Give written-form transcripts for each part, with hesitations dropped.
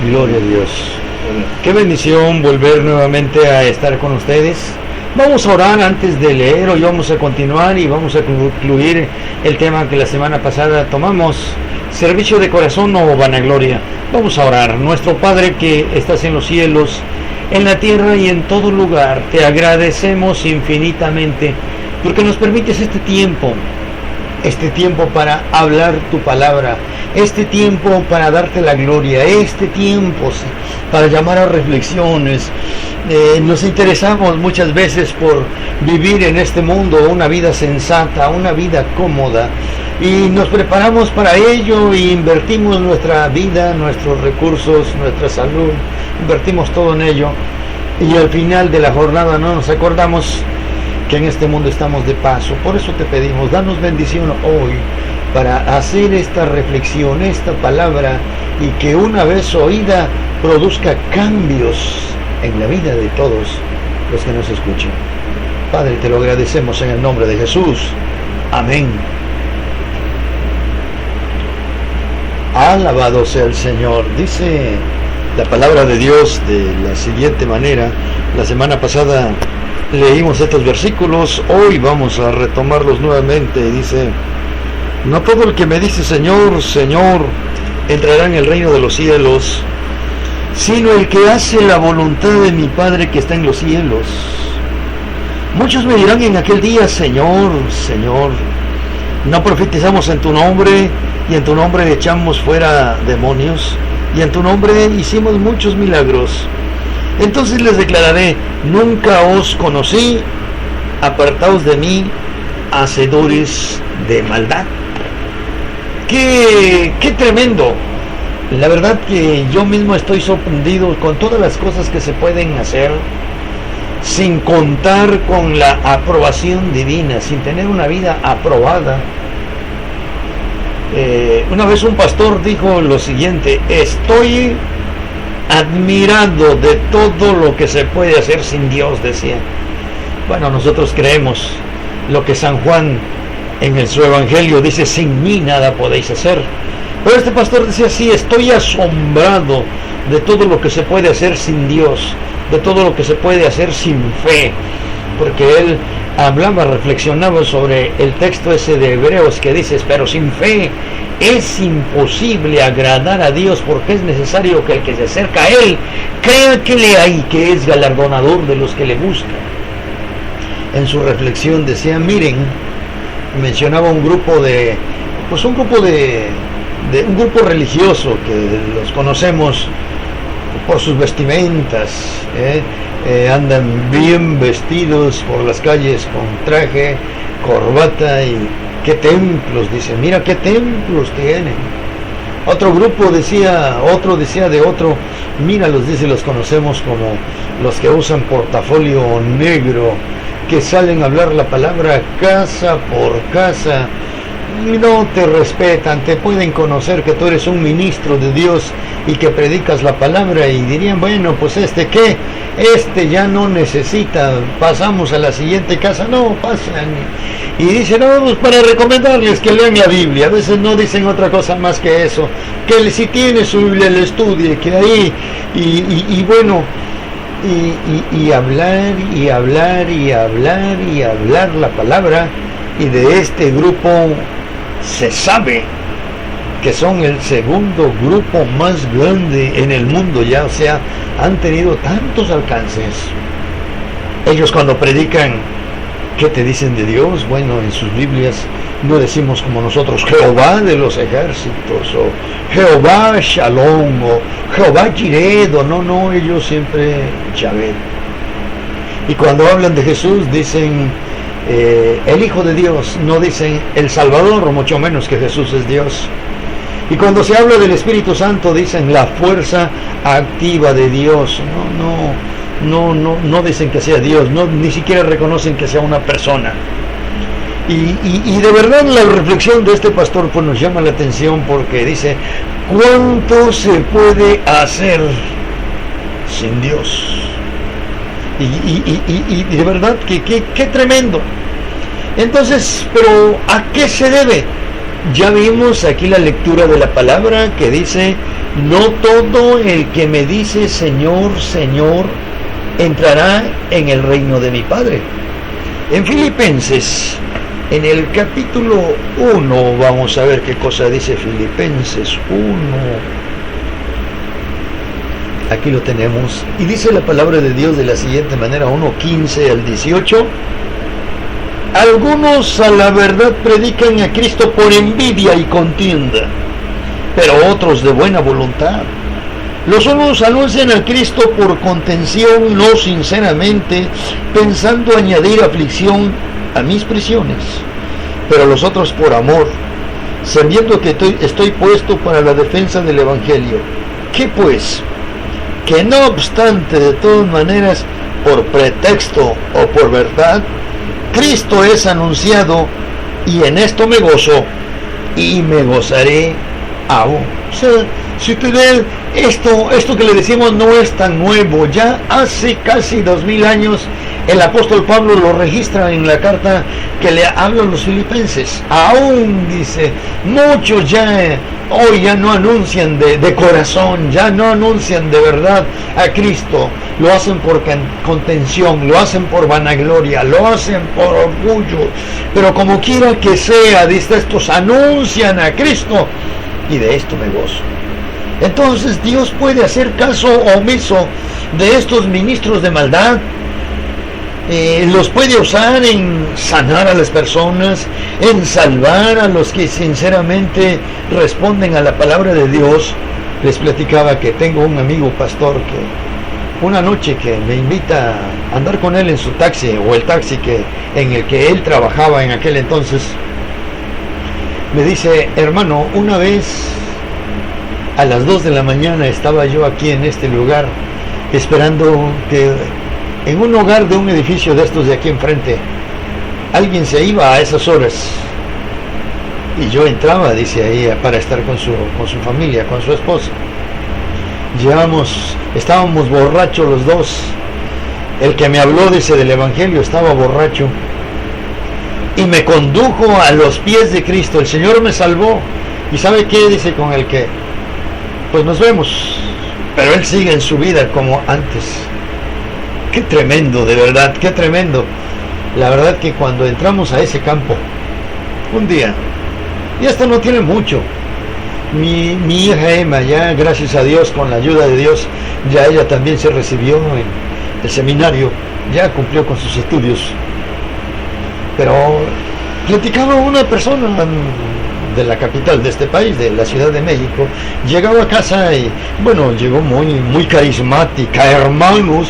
Gloria a Dios. Qué bendición volver nuevamente a estar con ustedes. Vamos a orar antes de leer, hoy vamos a continuar y vamos a concluir el tema que la semana pasada tomamos, servicio de corazón o vanagloria. Vamos a orar. Nuestro Padre que estás en los cielos, en la tierra y en todo lugar, te agradecemos infinitamente porque nos permites este tiempo para hablar tu palabra, este tiempo para darte la gloria, este tiempo para llamar a reflexiones. Nos interesamos muchas veces por vivir en este mundo una vida sensata, una vida cómoda, y nos preparamos para ello e invertimos nuestra vida, nuestros recursos, nuestra salud, invertimos todo en ello, y al final de la jornada no nos acordamos que en este mundo estamos de paso. Por eso te pedimos, danos bendición hoy para hacer esta reflexión, esta palabra, y que una vez oída produzca cambios en la vida de todos los que nos escuchen. Padre, te lo agradecemos en el nombre de Jesús. Amén. Alabado sea el Señor. Dice la palabra de Dios de la siguiente manera. La semana pasada leímos estos versículos, hoy vamos a retomarlos nuevamente. Dice: no todo el que me dice Señor, Señor, entrará en el reino de los cielos, sino el que hace la voluntad de mi Padre que está en los cielos. Muchos me dirán en aquel día: Señor, Señor, ¿no profetizamos en tu nombre, y en tu nombre echamos fuera demonios, y en tu nombre hicimos muchos milagros? Entonces les declararé: nunca os conocí, apartaos de mí, hacedores de maldad. ¡Qué tremendo! La verdad que yo mismo estoy sorprendido con todas las cosas que se pueden hacer sin contar con la aprobación divina, sin tener una vida aprobada. Una vez un pastor dijo lo siguiente: estoy admirado de todo lo que se puede hacer sin Dios, decía. Bueno, nosotros creemos lo que San Juan en su evangelio dice: sin mí nada podéis hacer. Pero este pastor decía: sí, estoy asombrado de todo lo que se puede hacer sin Dios, de todo lo que se puede hacer sin fe, porque él hablaba, reflexionaba sobre el texto ese de Hebreos que dice: pero sin fe es imposible agradar a Dios, porque es necesario que el que se acerca a Él crea que le hay, que es galardonador de los que le buscan. En su reflexión decía: miren, mencionaba un grupo religioso que los conocemos por sus vestimentas, andan bien vestidos por las calles con traje, corbata, y qué templos, dicen, mira qué templos tienen. Otro grupo decía de otro: míralos, dice, los conocemos como los que usan portafolio negro, que salen a hablar la palabra casa por casa, y no te respetan, te pueden conocer que tú eres un ministro de Dios y que predicas la palabra, y dirían: bueno, pues ¿qué? Ya no necesita, pasamos a la siguiente casa. No, pasan y dicen: no, vamos para recomendarles que lean la Biblia. A veces no dicen otra cosa más que eso, que si tiene su Biblia le estudie, que ahí, y bueno, y hablar y hablar y hablar y hablar la palabra. Y de este grupo se sabe que son el segundo grupo más grande en el mundo ya, o sea, han tenido tantos alcances. Ellos cuando predican, ¿qué te dicen de Dios? Bueno, en sus Biblias no decimos como nosotros Jehová de los ejércitos, o Jehová Shalom, o Jehová Jireh, no, ellos siempre Yahvé. Y cuando hablan de Jesús dicen el Hijo de Dios, no dicen el Salvador, o mucho menos que Jesús es Dios. Y cuando se habla del Espíritu Santo dicen la fuerza activa de Dios. No dicen que sea Dios, ni siquiera reconocen que sea una persona. Y de verdad la reflexión de este pastor pues nos llama la atención, porque dice: ¿cuánto se puede hacer sin Dios? Y de verdad que tremendo. Entonces, ¿pero a qué se debe? Ya vimos aquí la lectura de la palabra que dice: no todo el que me dice Señor, Señor, entrará en el reino de mi Padre. En Filipenses, en el capítulo 1, vamos a ver qué cosa dice Filipenses 1. Aquí lo tenemos. Y dice la palabra de Dios de la siguiente manera, 1:15 al 18. Algunos a la verdad predican a Cristo por envidia y contienda, pero otros de buena voluntad. Los unos anuncian a Cristo por contención, no sinceramente, pensando añadir aflicción a mis prisiones, pero los otros por amor, sabiendo que estoy puesto para la defensa del Evangelio. ¿Qué pues? Que no obstante, de todas maneras, por pretexto o por verdad, Cristo es anunciado, y en esto me gozo y me gozaré aún. O sea, si usted ve, esto que le decimos no es tan nuevo. Ya hace casi 2000 años el apóstol Pablo lo registra en la carta que le habla a los filipenses. Aún, dice, muchos hoy ya no anuncian de corazón, ya no anuncian de verdad a Cristo. Lo hacen por contención, lo hacen por vanagloria, lo hacen por orgullo. Pero como quiera que sea, dice, estos anuncian a Cristo, y de esto me gozo. Entonces Dios puede hacer caso omiso de estos ministros de maldad. Los puede usar en sanar a las personas, en salvar a los que sinceramente responden a la palabra de Dios. Les platicaba que tengo un amigo pastor que una noche que me invita a andar con él en su taxi, o el taxi en el que él trabajaba en aquel entonces, me dice: hermano, una vez a las 2 de la mañana estaba yo aquí en este lugar esperando que en un hogar de un edificio de estos de aquí enfrente alguien se iba a esas horas, y yo entraba, dice, ahí para estar con su familia, con su esposa. Estábamos borrachos los dos. El que me habló, dice, del Evangelio estaba borracho y me condujo a los pies de Cristo. El Señor me salvó. ¿Y sabe qué? Dice, con el que pues nos vemos, pero él sigue en su vida como antes. Qué tremendo, de verdad, qué tremendo. La verdad que cuando entramos a ese campo un día, y esto no tiene mucho, mi hija Emma, ya gracias a Dios, con la ayuda de Dios, ya ella también se recibió en el seminario, ya cumplió con sus estudios. Pero platicaba una persona de la capital de este país, de la Ciudad de México, llegaba a casa y, bueno, llegó muy carismática: hermanos,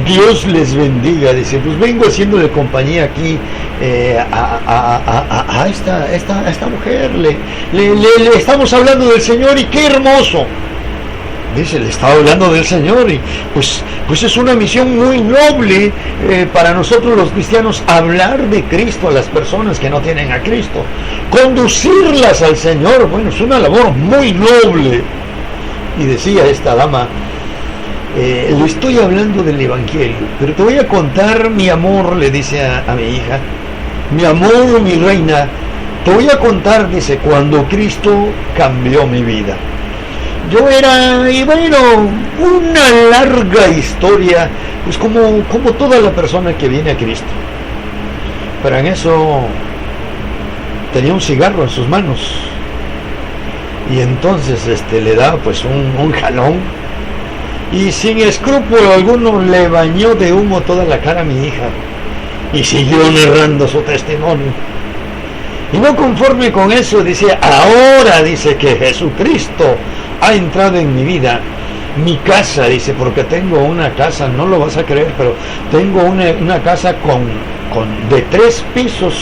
Dios les bendiga. Dice, pues vengo haciéndole compañía aquí a esta mujer, le estamos hablando del Señor, y qué hermoso. Dice, le estaba hablando del Señor, y pues es una misión muy noble para nosotros los cristianos, hablar de Cristo a las personas que no tienen a Cristo, conducirlas al Señor. Bueno, es una labor muy noble. Y decía esta dama, le estoy hablando del Evangelio, pero te voy a contar, mi amor, le dice a mi hija, mi amor, mi reina, te voy a contar, dice, cuando Cristo cambió mi vida. Y bueno, una larga historia, pues como toda la persona que viene a Cristo. Pero en eso tenía un cigarro en sus manos, y entonces le da pues un jalón, y sin escrúpulo alguno le bañó de humo toda la cara a mi hija, y siguió narrando su testimonio. Y no conforme con eso, dice, ahora, dice, que Jesucristo ha entrado en mi vida, mi casa, dice, porque tengo una casa, no lo vas a creer, pero tengo una casa de 3 pisos,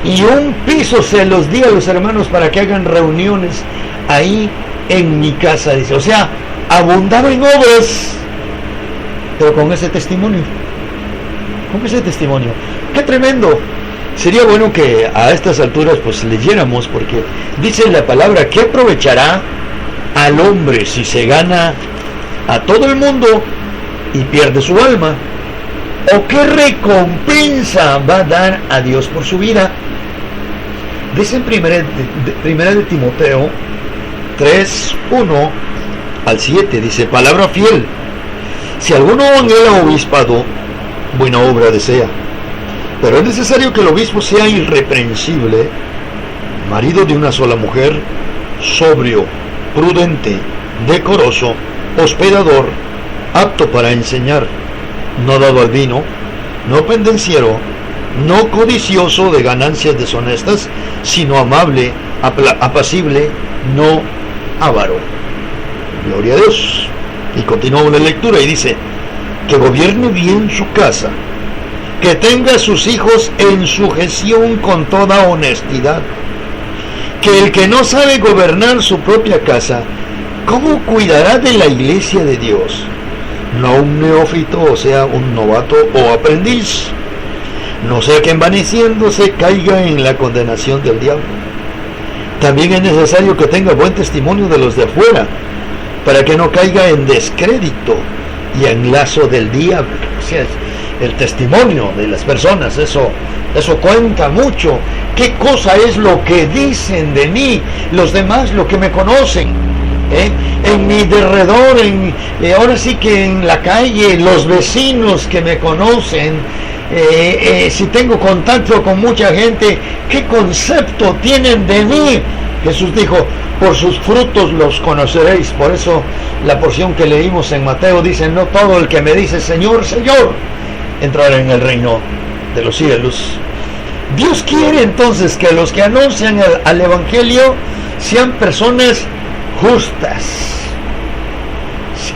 y un piso se los di a los hermanos para que hagan reuniones ahí en mi casa, dice. O sea, abundaba en obras, pero con ese testimonio, ¡qué tremendo! Sería bueno que a estas alturas pues leyéramos, porque dice la palabra: ¿qué aprovechará al hombre si se gana a todo el mundo y pierde su alma? ¿O qué recompensa va a dar a Dios por su vida? Dice en primera de Timoteo 3, 1 al 7, dice: palabra fiel, si alguno anhela obispado, buena obra desea, pero es necesario que el obispo sea irreprensible, marido de una sola mujer, sobrio, prudente, decoroso, hospedador, apto para enseñar, no dado al vino, no pendenciero, no codicioso de ganancias deshonestas, sino amable, apacible, no avaro. Gloria a Dios. Y continúa la lectura y dice: que gobierne bien su casa, que tenga a sus hijos en sujeción con toda honestidad, que el que no sabe gobernar su propia casa, ¿cómo cuidará de la iglesia de Dios? No un neófito, o sea, un novato o aprendiz, no sea que envaneciéndose caiga en la condenación del diablo. También es necesario que tenga buen testimonio de los de afuera, para que no caiga en descrédito y en lazo del diablo. O sea, el testimonio de las personas, eso cuenta mucho. ¿Qué cosa es lo que dicen de mí los demás, lo que me conocen? En mi derredor, ahora sí que en la calle, los vecinos que me conocen, si tengo contacto con mucha gente, ¿qué concepto tienen de mí? Jesús dijo: por sus frutos los conoceréis. Por eso la porción que leímos en Mateo dice: no todo el que me dice Señor, Señor, entrará en el reino de los cielos. Dios quiere entonces que los que anuncian al Evangelio sean personas justas,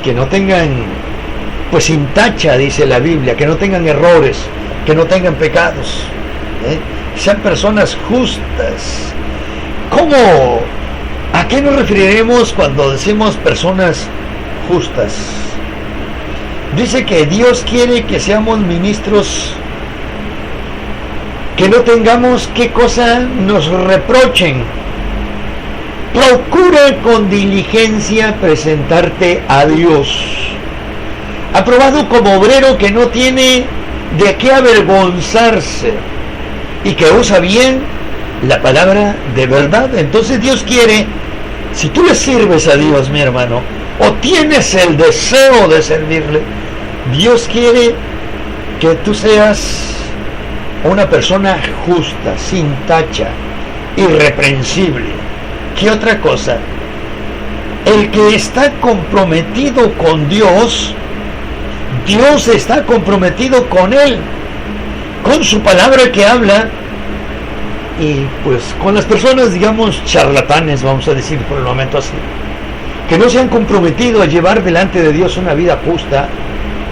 que no tengan, pues sin tacha, dice la Biblia, que no tengan errores, que no tengan pecados, sean personas justas. ¿Cómo? ¿A qué nos referiremos cuando decimos personas justas? Dice que Dios quiere que seamos ministros, que no tengamos qué cosa nos reprochen. Procura con diligencia presentarte a Dios, aprobado como obrero que no tiene de qué avergonzarse y que usa bien la palabra de verdad. Entonces Dios quiere, si tú le sirves a Dios, mi hermano, o tienes el deseo de servirle, Dios quiere que tú seas una persona justa, sin tacha, irreprensible. ¿Qué otra cosa? El que está comprometido con Dios, Dios está comprometido con él, con su palabra que habla. Y pues con las personas, digamos, charlatanes, vamos a decir por el momento así, que no se han comprometido a llevar delante de Dios una vida justa,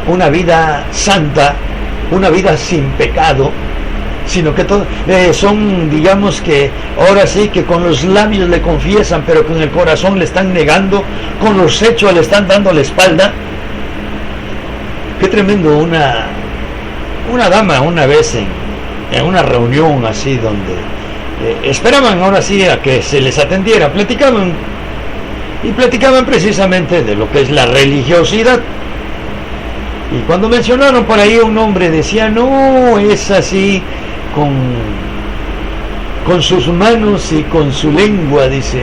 una vida santa, una vida sin pecado, sino que son, digamos, que ahora sí que con los labios le confiesan, pero con el corazón le están negando, con los hechos le están dando la espalda. Qué tremendo. Una dama una vez en una reunión así donde esperaban ahora sí a que se les atendiera, platicaban precisamente de lo que es la religiosidad, y cuando mencionaron por ahí un hombre decía: no, es así con sus manos y con su lengua, dice,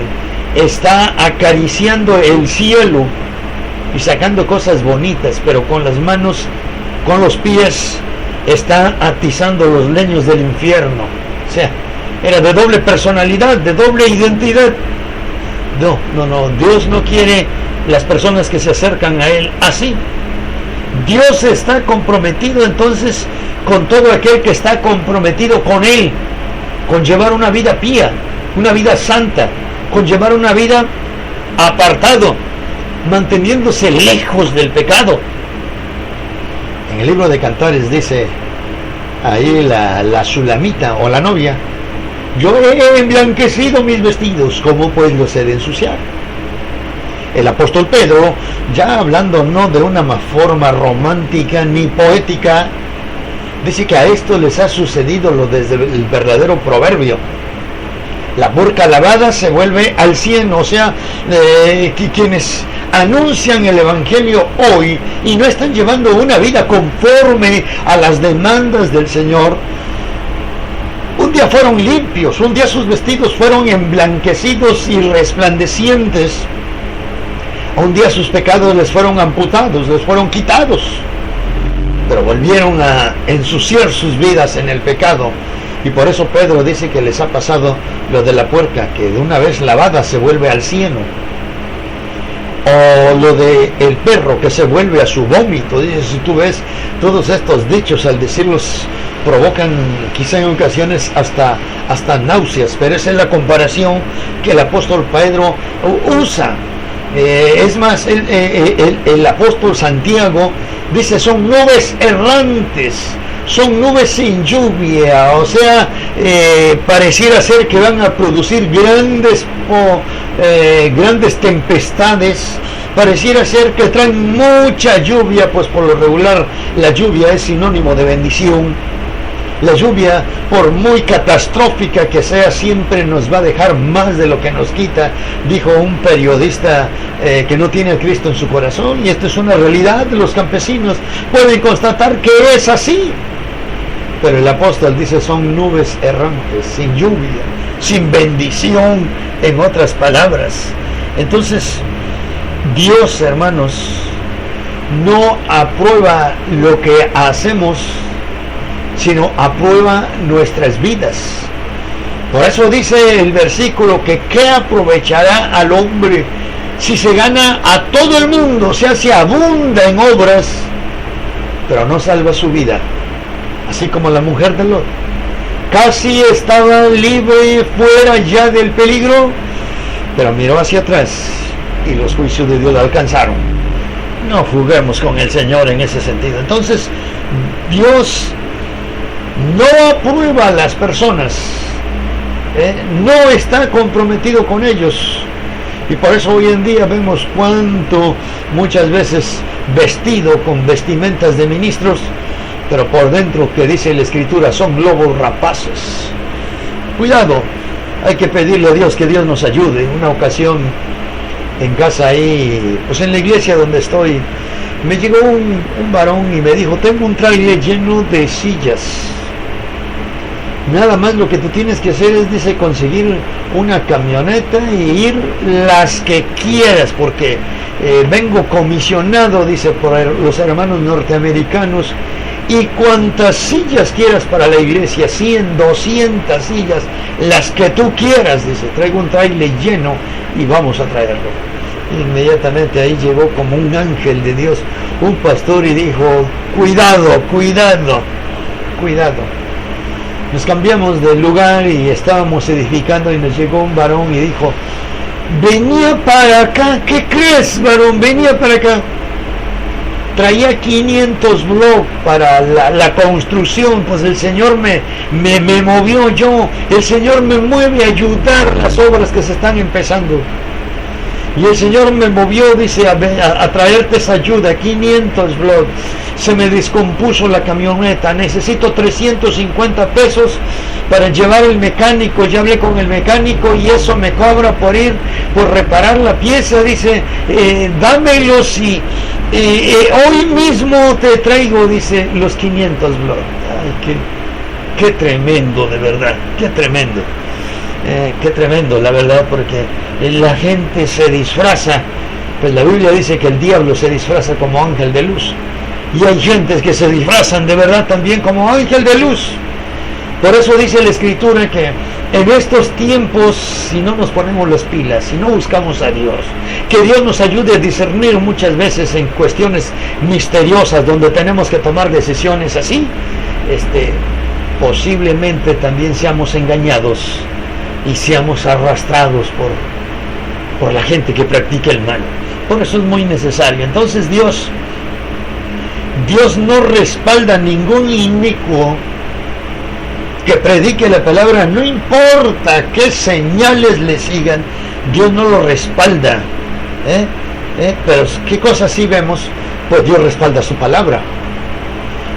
está acariciando el cielo y sacando cosas bonitas, pero con las manos, con los pies, está atizando los leños del infierno. O sea, era de doble personalidad, de doble identidad. No, Dios no quiere las personas que se acercan a Él así. Dios está comprometido entonces con todo aquel que está comprometido con Él, con llevar una vida pía, una vida santa, con llevar una vida apartado, manteniéndose lejos del pecado. En el libro de Cantares dice ahí la sulamita o la novia: yo he emblanquecido mis vestidos, ¿cómo pues los he de ensuciar? El apóstol Pedro, ya hablando no de una forma romántica ni poética, dice que a esto les ha sucedido lo desde el verdadero proverbio: la burka lavada se vuelve al 100. O sea, quienes anuncian el Evangelio hoy y no están llevando una vida conforme a las demandas del Señor, un día fueron limpios, un día sus vestidos fueron emblanquecidos y resplandecientes, un día sus pecados les fueron amputados, les fueron quitados, pero volvieron a ensuciar sus vidas en el pecado. Y por eso Pedro dice que les ha pasado lo de la puerca, que de una vez lavada se vuelve al cieno, o lo de el perro que se vuelve a su vómito. Dice, si tú ves todos estos dichos, al decirlos provocan quizá en ocasiones hasta náuseas, pero esa es la comparación que el apóstol Pedro usa. Es más, el apóstol Santiago dice, son nubes errantes, son nubes sin lluvia, o sea, pareciera ser que van a producir grandes tempestades, pareciera ser que traen mucha lluvia, pues por lo regular la lluvia es sinónimo de bendición. La lluvia, por muy catastrófica que sea, siempre nos va a dejar más de lo que nos quita, dijo un periodista que no tiene a Cristo en su corazón, y esto es una realidad. Los campesinos pueden constatar que es así. Pero el apóstol dice, son nubes errantes, sin lluvia, sin bendición, en otras palabras. Entonces, Dios, hermanos, no aprueba lo que hacemos, sino aprueba nuestras vidas. Por eso dice el versículo que ¿qué aprovechará al hombre si se gana a todo el mundo? O sea, se abunda en obras, pero no salva su vida. Así como la mujer de Lot, casi estaba libre fuera ya del peligro, pero miró hacia atrás y los juicios de Dios la alcanzaron. No juguemos con el Señor en ese sentido. Entonces, Dios no aprueba a las personas, no está comprometido con ellos, y por eso hoy en día vemos cuánto muchas veces vestido con vestimentas de ministros, pero por dentro, que dice la Escritura, son lobos rapaces. Cuidado, hay que pedirle a Dios que Dios nos ayude. Una ocasión en casa ahí, pues en la iglesia donde estoy, me llegó un varón y me dijo, tengo un trailer lleno de sillas. Nada más lo que tú tienes que hacer es, dice, conseguir una camioneta y ir las que quieras, porque vengo comisionado, dice, por los hermanos norteamericanos, y cuantas sillas quieras para la iglesia, 100, 200 sillas, las que tú quieras, dice, traigo un trailer lleno y vamos a traerlo. Inmediatamente ahí llegó como un ángel de Dios, un pastor, y dijo, cuidado, cuidado, cuidado. Nos cambiamos de lugar y estábamos edificando, y nos llegó un varón y dijo, venía para acá. ¿Qué crees, varón? Venía para acá. Traía 500 bloques para la construcción. Pues el Señor me movió, el Señor me mueve a ayudar las obras que se están empezando. Y el Señor me movió, dice, a traerte esa ayuda, 500 bloques. Se me descompuso la camioneta, necesito 350 pesos para llevar el mecánico. Ya hablé con el mecánico y eso me cobra por reparar la pieza. Dice, dámelos y hoy mismo te traigo, dice, los 500 bloques. Ay, qué tremendo, de verdad, qué tremendo. Qué tremendo, la verdad, porque la gente se disfraza. Pues la Biblia dice que el diablo se disfraza como ángel de luz, y hay gentes que se disfrazan de verdad también como ángel de luz. Por eso dice la Escritura que en estos tiempos, si no nos ponemos las pilas, si no buscamos a Dios, que Dios nos ayude a discernir muchas veces en cuestiones misteriosas donde tenemos que tomar decisiones así, posiblemente también seamos engañados y seamos arrastrados por la gente que practica el mal. Por eso es muy necesario. Entonces Dios no respalda ningún inicuo que predique la palabra, no importa qué señales le sigan, Dios no lo respalda. Pero ¿qué cosas sí vemos? Pues Dios respalda su palabra.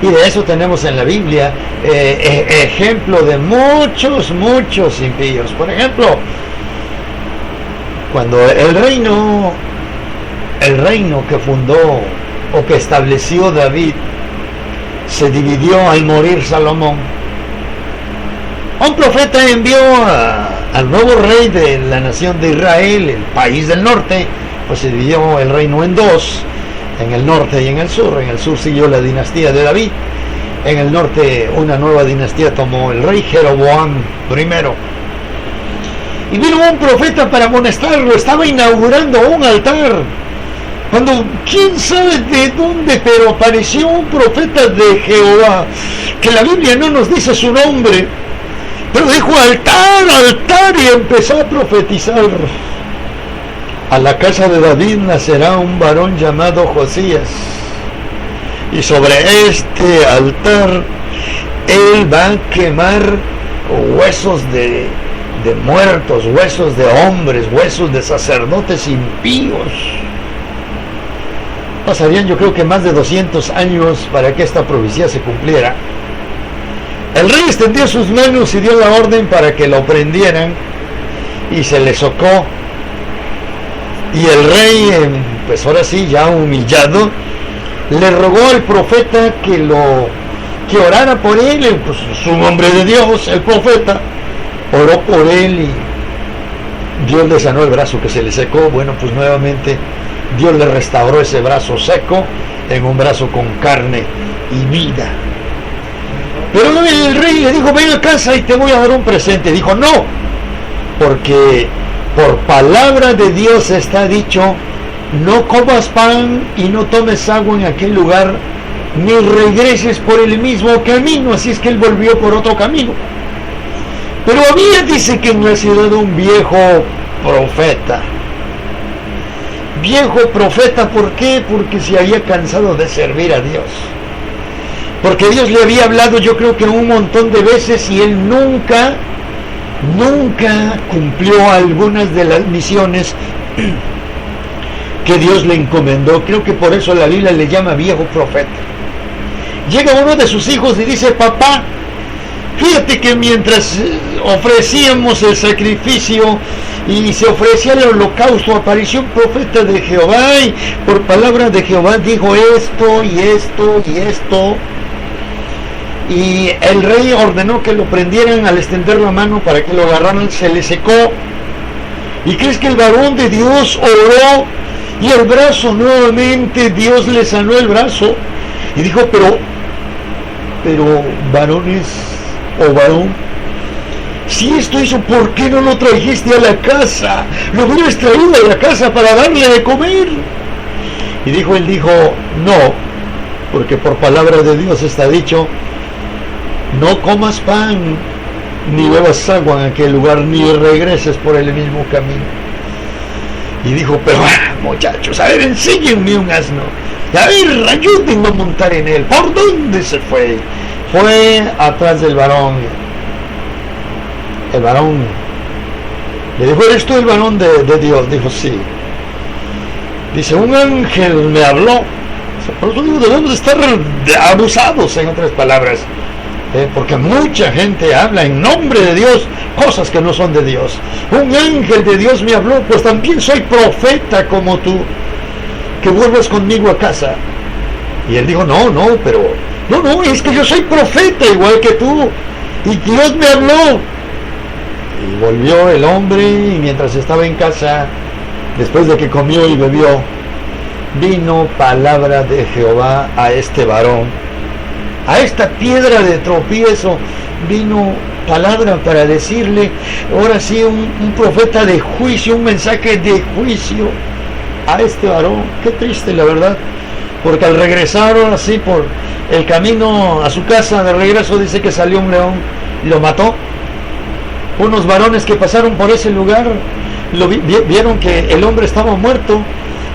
Y de eso tenemos en la Biblia ejemplo de muchos impíos. Por ejemplo, cuando el reino que fundó o que estableció David se dividió al morir Salomón, Un profeta envió al nuevo rey de la nación de Israel, el país del norte, pues se dividió el reino en dos, en el norte y en el sur. En el sur siguió la dinastía de David, en el norte una nueva dinastía tomó el rey Jeroboam I. Y vino un profeta para amonestarlo, estaba inaugurando un altar, cuando quién sabe de dónde, pero apareció un profeta de Jehová, que la Biblia no nos dice su nombre, pero dijo altar, altar, y empezó a profetizar: a la casa de David nacerá un varón llamado Josías, y sobre este altar él va a quemar huesos de muertos, huesos de hombres, huesos de sacerdotes impíos. Pasarían, yo creo que más de 200 años para que esta profecía se cumpliera. El rey extendió sus manos y dio la orden para que lo prendieran, y se le socó. Y el rey, pues ahora sí, ya humillado, le rogó al profeta que orara por él. Pues su hombre de Dios, el profeta, oró por él y Dios le sanó el brazo que se le secó. Bueno, pues nuevamente Dios le restauró ese brazo seco en un brazo con carne y vida. Pero el rey le dijo: ven a casa y te voy a dar un presente. Dijo: no, porque por palabra de Dios está dicho: no comas pan y no tomes agua en aquel lugar, ni regreses por el mismo camino. Así es que él volvió por otro camino. Pero había, dice, que en la ciudad un viejo profeta. Viejo profeta, ¿por qué? Porque se había cansado de servir a Dios. Porque Dios le había hablado, yo creo que un montón de veces, y él nunca cumplió algunas de las misiones que Dios le encomendó. Creo que por eso la Biblia le llama viejo profeta. Llega uno de sus hijos y dice: papá, fíjate que mientras ofrecíamos el sacrificio y se ofrecía el holocausto, apareció un profeta de Jehová y por palabra de Jehová dijo esto y esto y esto. Y el rey ordenó que lo prendieran. Al extender la mano para que lo agarraran, se le secó. ¿Y crees que el varón de Dios oró y el brazo nuevamente Dios le sanó el brazo? Y dijo: pero varones o varón, si esto hizo, ¿por qué no lo trajiste a la casa? Lo hubieras traído a la casa para darle de comer. Y él dijo: no, porque por palabra de Dios está dicho: no comas pan ni bebas agua en aquel lugar, ni regreses por el mismo camino. Y dijo: pero muchachos, a ver, enséñenme un asno, a ver, ayúdenme a montar en él. ¿Por dónde se fue? Fue atrás del varón. El varón le dijo: ¿eres tú el varón de Dios? Dijo: sí. Dice: un ángel me habló. Por eso digo, debemos estar abusados, en otras palabras, porque mucha gente habla en nombre de Dios cosas que no son de Dios. Un ángel de Dios me habló: pues también soy profeta como tú, que vuelvas conmigo a casa. Y él dijo: no, es que yo soy profeta igual que tú, y Dios me habló. Y volvió el hombre, y mientras estaba en casa, después de que comió y bebió, vino palabra de Jehová a este varón, a esta piedra de tropiezo. Vino palabra para decirle, ahora sí, un profeta de juicio, un mensaje de juicio a este varón. Qué triste, la verdad, porque al regresar ahora sí por el camino a su casa de regreso, dice que salió un león y lo mató. Unos varones que pasaron por ese lugar vieron que el hombre estaba muerto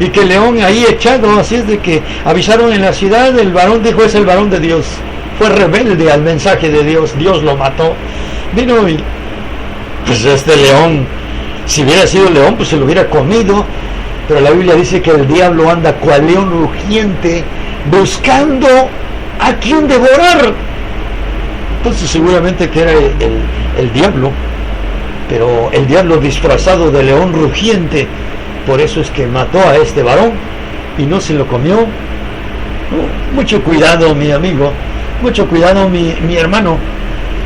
y que el león ahí echado. Así es de que avisaron en la ciudad. El varón dijo: es el varón de Dios, fue rebelde al mensaje de Dios, Dios lo mató. Vino y pues este león, si hubiera sido león, pues se lo hubiera comido. Pero la Biblia dice que el diablo anda cual león rugiente buscando a quien devorar. Entonces seguramente que era el diablo, pero el diablo disfrazado de león rugiente. Por eso es que mató a este varón y no se lo comió. Mucho cuidado, mi amigo, mucho cuidado, mi hermano.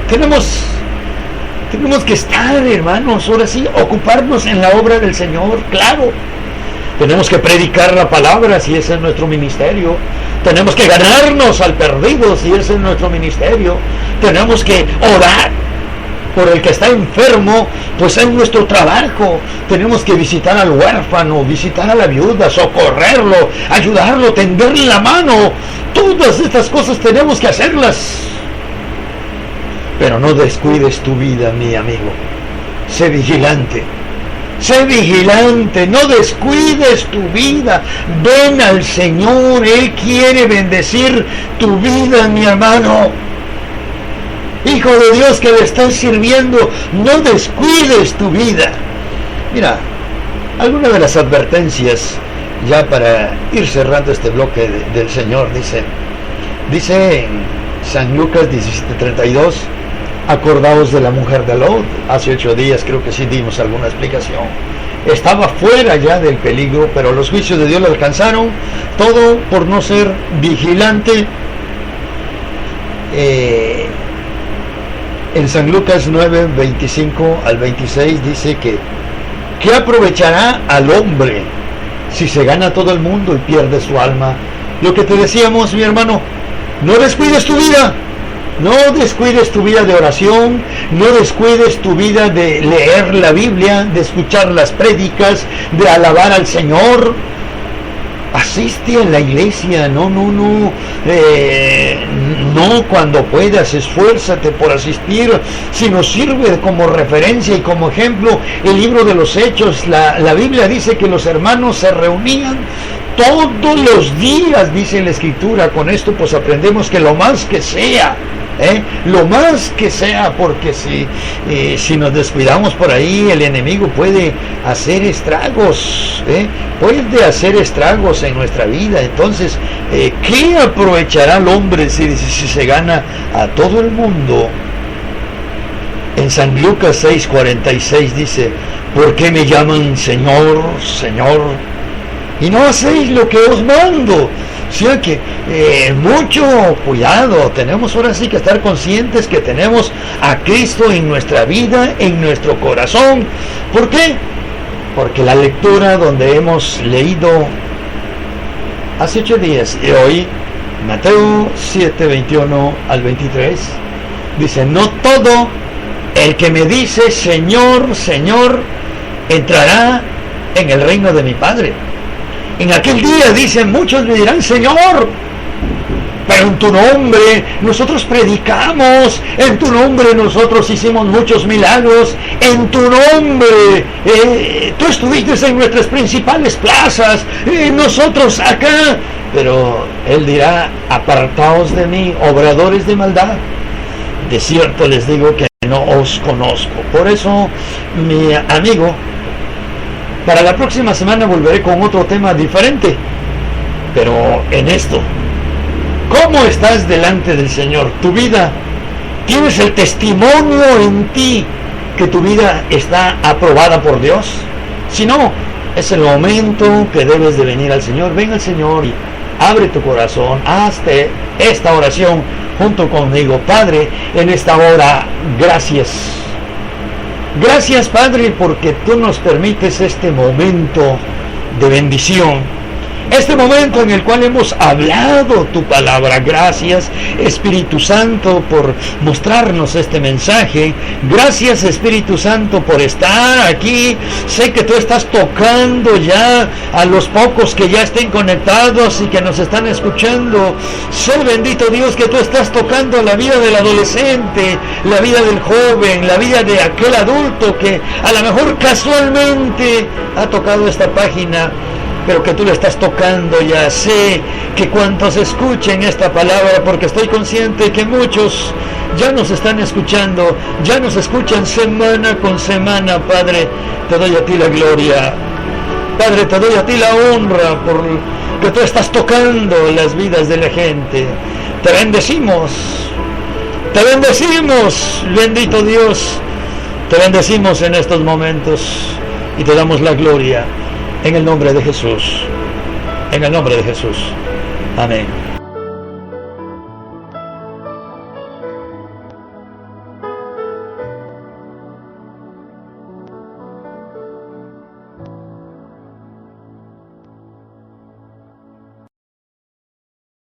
Tenemos Tenemos que estar, hermanos, ahora sí, ocuparnos en la obra del Señor, claro. Tenemos que predicar la palabra si ese es nuestro ministerio. Tenemos que ganarnos al perdido si ese es nuestro ministerio. Tenemos que orar por el que está enfermo, pues es nuestro trabajo. Tenemos que visitar al huérfano, visitar a la viuda, socorrerlo, ayudarlo, tenderle la mano. Todas estas cosas tenemos que hacerlas. Pero no descuides tu vida, mi amigo. Sé vigilante. Sé vigilante, no descuides tu vida. Ven al Señor, Él quiere bendecir tu vida, mi hermano. Hijo de Dios que le estás sirviendo, no descuides tu vida. Mira, alguna de las advertencias, ya para ir cerrando este bloque del Señor, dice en San Lucas 17:32, acordaos de la mujer de Lot. Hace 8 días creo que sí dimos alguna explicación. Estaba fuera ya del peligro, pero los juicios de Dios lo alcanzaron, todo por no ser vigilante. En San Lucas 9:25 al 26 dice que ¿qué aprovechará al hombre si se gana todo el mundo y pierde su alma? Lo que te decíamos, mi hermano, no descuides tu vida. No descuides tu vida de oración, no descuides tu vida de leer la Biblia, de escuchar las prédicas, de alabar al Señor. Asiste a la iglesia, no cuando puedas, esfuérzate por asistir, sino sirve como referencia y como ejemplo el libro de los Hechos. La Biblia dice que los hermanos se reunían todos los días, dice la Escritura. Con esto pues aprendemos que lo más que sea, porque si nos descuidamos por ahí, el enemigo puede hacer estragos, puede hacer estragos en nuestra vida. Entonces, ¿qué aprovechará el hombre si se gana a todo el mundo? En San Lucas 6:46 dice, ¿por qué me llaman Señor, Señor, y no hacéis lo que os mando? O sea que mucho cuidado, tenemos ahora sí que estar conscientes que tenemos a Cristo en nuestra vida, en nuestro corazón. ¿Por qué? Porque la lectura donde hemos leído hace 8 días y hoy, Mateo 7:21 al 23, dice, no todo el que me dice Señor, Señor, entrará en el reino de mi Padre. En aquel día, dicen, muchos me dirán, Señor, pero en tu nombre nosotros predicamos, en tu nombre nosotros hicimos muchos milagros, en tu nombre tú estuviste en nuestras principales plazas, nosotros acá. Pero Él dirá, apartaos de mí, obradores de maldad, de cierto les digo que no os conozco. Por eso, mi amigo, para la próxima semana volveré con otro tema diferente, pero en esto, ¿cómo estás delante del Señor? ¿Tu vida, tienes el testimonio en ti que tu vida está aprobada por Dios? Si no, es el momento que debes de venir al Señor. Ven al Señor y abre tu corazón, hazte esta oración junto conmigo. Padre, en esta hora, gracias. Gracias, Padre, porque tú nos permites este momento de bendición, este momento en el cual hemos hablado tu palabra. Gracias, Espíritu Santo, por mostrarnos este mensaje. Gracias, Espíritu Santo, por estar aquí. Sé que tú estás tocando ya a los pocos que ya estén conectados y que nos están escuchando. Sé, bendito Dios, que tú estás tocando la vida del adolescente, la vida del joven, la vida de aquel adulto que a lo mejor casualmente ha tocado esta página, pero que tú le estás tocando ya. Sé que cuantos escuchen esta palabra, porque estoy consciente que muchos ya nos están escuchando, ya nos escuchan semana con semana. Padre, te doy a ti la gloria. Padre, te doy a ti la honra por que tú estás tocando las vidas de la gente. Te bendecimos, bendito Dios. Te bendecimos en estos momentos y te damos la gloria. En el nombre de Jesús. En el nombre de Jesús. Amén.